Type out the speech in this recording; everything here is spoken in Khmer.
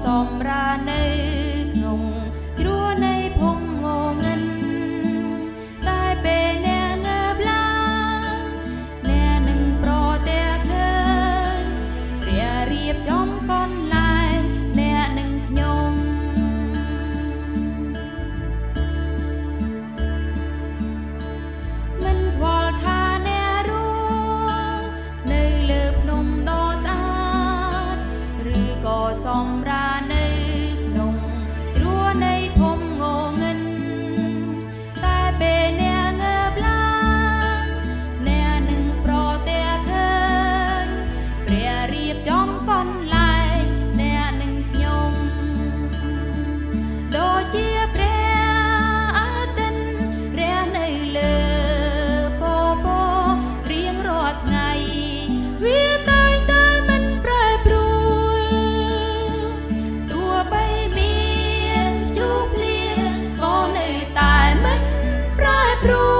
សម្រានៅក្នុងជ្រួនៃភូមិងងឹនតែពេលអ្នកងើបឡើងអ្នកនឹងប្រទះឃើញព្រះរៀបចំកន្លែងអ្នកនឹងខ្ញុំមិនខ្វល់ថាអ្នករួមនៅលើភ្នំដ៏ស្អាតឬក៏សម្រានៅក្នុងជ្រួនៃភូមិងងឹនតែពេលអ្នកងើបឡើងអ្នកនឹងប្រទះឃើញព្រះរៀបចំកន្លែងអ្នកនឹងខ្ញុំដូចជាព្រះអាទិត្យរះនៅលើពពករៀងរាល់ថ្ងៃវាតែងតែមិនប្រែប្រួលទោះបីមានជោគភ្លៀងក៏នៅតែមិនប្រែប្រួល